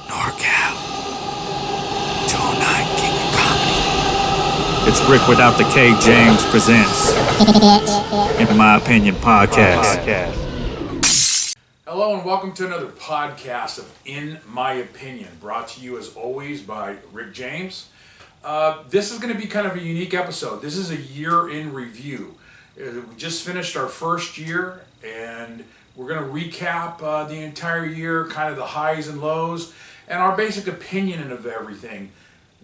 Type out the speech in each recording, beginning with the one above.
NorCal. 209 King of Comedy. It's Rick without the K. James presents In My Opinion Podcast. Hello and welcome to another podcast of In My Opinion, brought to you as always by Rick James. This is going to be kind of a unique episode. This is a year in review. We just finished our first year and we're going to recap the entire year, kind of the highs and lows, and our basic opinion of everything.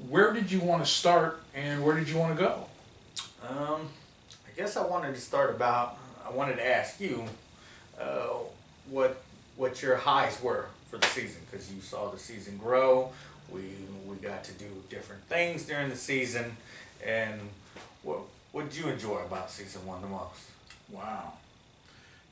Where did you want to start and where did you want to go? I guess I wanted to ask you what your highs were for the season, because you saw the season grow. We got to do different things during the season, and what did you enjoy about season one the most? Wow.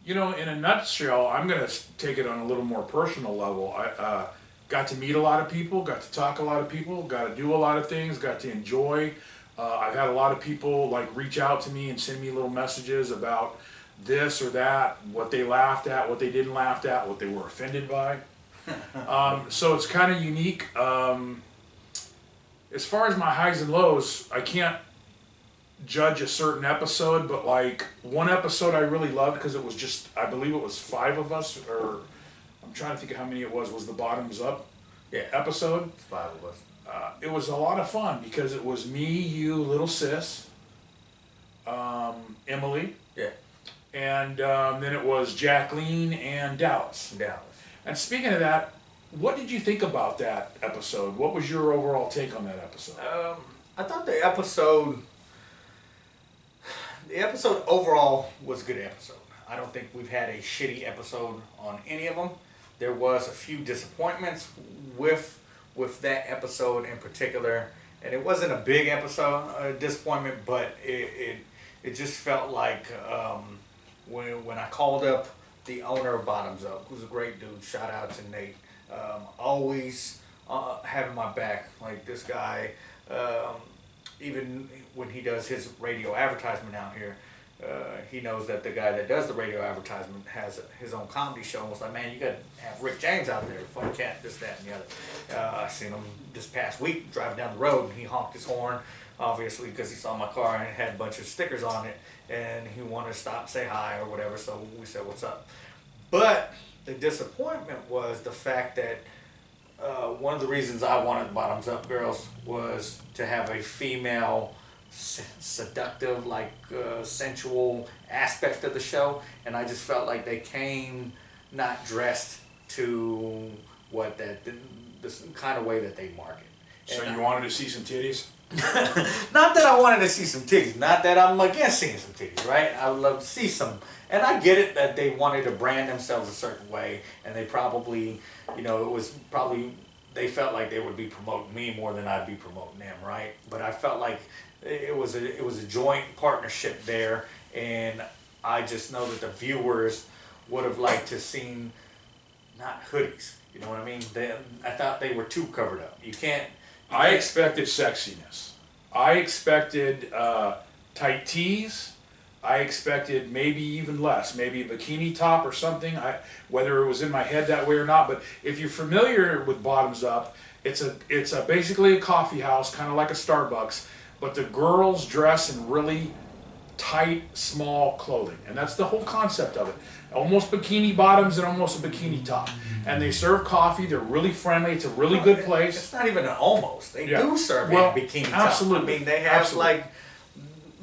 You know, in a nutshell, I'm going to take it on a little more personal level. I got to meet a lot of people, got to talk to a lot of people, got to do a lot of things, got to enjoy. I've had a lot of people like reach out to me and send me little messages about this or that, what they laughed at, what they didn't laugh at, what they were offended by. So it's kind of unique. As far as my highs and lows, I can't judge a certain episode, but like one episode I really loved because it was just, I believe it was 5 of us, or I'm trying to think of how many it was the Bottoms Up episode. It's 5 of us. It was a lot of fun because it was me, you, little sis, Emily, and then it was Jacqueline and Dallas. And speaking of that, what did you think about that episode? What was your overall take on that episode? I thought the episode overall was a good episode. I don't think we've had a shitty episode on any of them. There was a few disappointments with that episode in particular, and it wasn't a big episode disappointment, but it just felt like when I called up the owner of Bottoms Up, who's a great dude, shout out to Nate, always having my back. Like this guy, even when he does his radio advertisement out here, he knows that the guy that does the radio advertisement has his own comedy show, and was like, man, you got to have Rick James out there, funny cat, this, that, and the other. I seen him this past week driving down the road, and he honked his horn, obviously, because he saw my car and it had a bunch of stickers on it, and he wanted to stop, say hi, or whatever, so we said, what's up? But the disappointment was the fact that one of the reasons I wanted Bottoms Up Girls was to have a female seductive, sensual aspect of the show, and I just felt like they came not dressed to what the kind of way that they market. So you wanted to see some titties? Not that I wanted to see some titties, not that I'm against seeing some titties, right? I would love to see some, and I get it that they wanted to brand themselves a certain way, and they probably, they felt like they would be promoting me more than I'd be promoting them, right? But I felt like it was a joint partnership there, and I just know that the viewers would have liked to seen not hoodies, you know what I mean? I thought they were too covered up. I expected sexiness. I expected tight tees. I expected maybe even less, maybe a bikini top or something. Whether it was in my head that way or not, but if you're familiar with Bottoms Up, it's basically a coffee house, kind of like a Starbucks, but the girls dress in really tight, small clothing, and that's the whole concept of it. Almost bikini bottoms and almost a bikini top, and they serve coffee. They're really friendly. It's a really good place. It's not even an almost. They do serve in bikini top. Absolutely. I mean, they have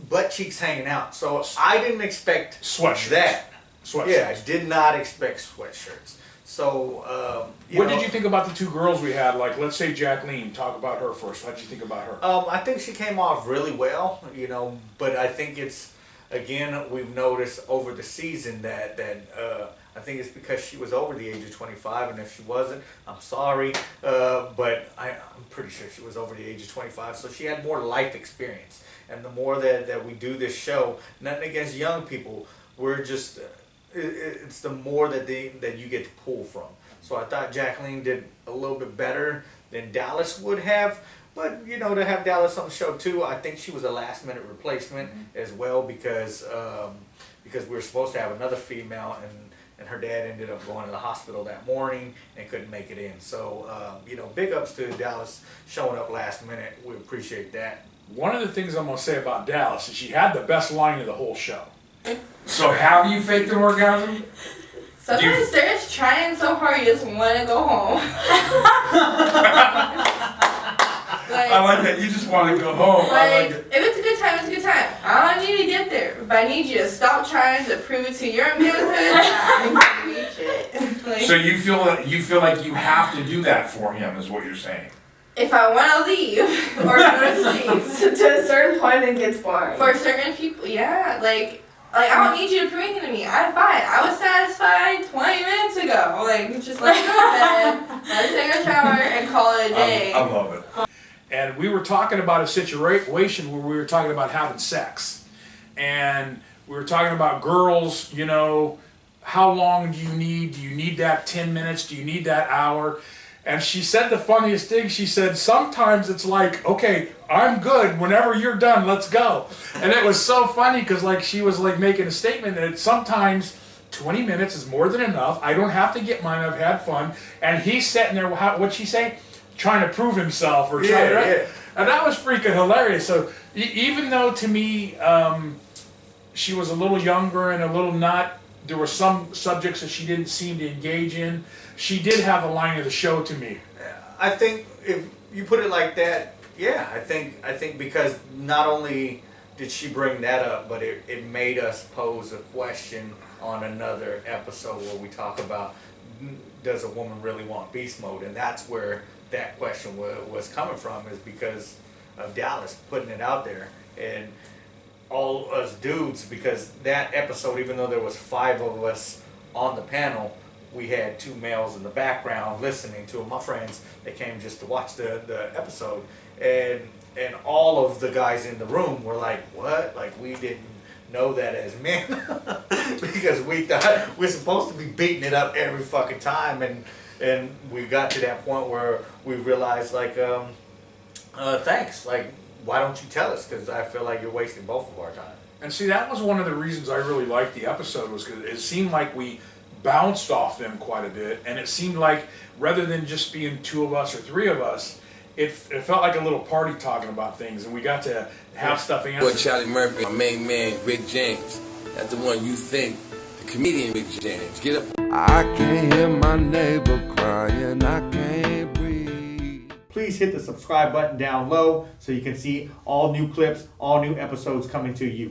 butt cheeks hanging out. So I didn't expect sweatshirts. Sweatshirts. Yeah, I did not expect sweatshirts. So, what did you think about the 2 girls we had? Like, let's say Jacqueline. Talk about her first. What did you think about her? I think she came off really well, but I think it's, again, we've noticed over the season that I think it's because she was over the age of 25, and if she wasn't, I'm sorry, but I'm pretty sure she was over the age of 25, so she had more life experience. And the more that we do this show, nothing against young people, we're just, it's the more that you get to pull from. So I thought Jacqueline did a little bit better than Dallas would have. But, to have Dallas on the show too, I think she was a last-minute replacement as well, because we were supposed to have another female, and her dad ended up going to the hospital that morning and couldn't make it in. So, big ups to Dallas showing up last minute. We appreciate that. One of the things I'm going to say about Dallas is she had the best line of the whole show. So how do you fake an orgasm? Sometimes they're just trying so hard you just want to go home. I like that. You just want to go home. I like it. If it's a good time, it's a good time. I don't need to get there, but I need you to stop trying to prove it to your manhood. I can reach it. So you feel like you have to do that for him, is what you're saying. If I want to leave or go to sleep, To a certain point, it gets boring. for certain people, yeah, like I don't need you to prove anything to me. I'm fine. I was satisfied 20 minutes ago. Like, just let me go to bed, let's take a shower, and call it a day. I love it. And we were talking about a situation where we were talking about having sex. And we were talking about girls, how long do you need? Do you need that 10 minutes? Do you need that hour? And she said the funniest thing. She said, sometimes it's like, okay, I'm good. Whenever you're done, let's go. And it was so funny because she was making a statement that sometimes 20 minutes is more than enough. I don't have to get mine. I've had fun. And he's sitting there, what'd she say? Trying to prove himself or trying to... Yeah. And that was freaking hilarious. So even though to me she was a little younger and a little not... There were some subjects that she didn't seem to engage in. She did have the line of the show to me. I think if you put it like that, yeah, I think because not only did she bring that up, but it made us pose a question on another episode where we talk about, does a woman really want beast mode? And that's where that question was coming from, is because of Dallas putting it out there. And all us dudes, because that episode, even though there was 5 of us on the panel, we had 2 males in the background listening to it. My friends, they came just to watch the episode, and all of the guys in the room were like, what? Like, we didn't know that as men because we thought we're supposed to be beating it up every fucking time, and we got to that point where we realized thanks, why don't you tell us? Because I feel like you're wasting both of our time. And see, that was one of the reasons I really liked the episode, was because it seemed like we bounced off them quite a bit, and it seemed like rather than just being 2 of us or 3 of us, it felt like a little party talking about things, and we got to have stuff answered. Boy, Charlie Murphy, my main man, Rick James. That's the one you think, the comedian Rick James. Get up. I can't hear my neighbor crying, I can't breathe. Please hit the subscribe button down low so you can see all new clips, all new episodes coming to you.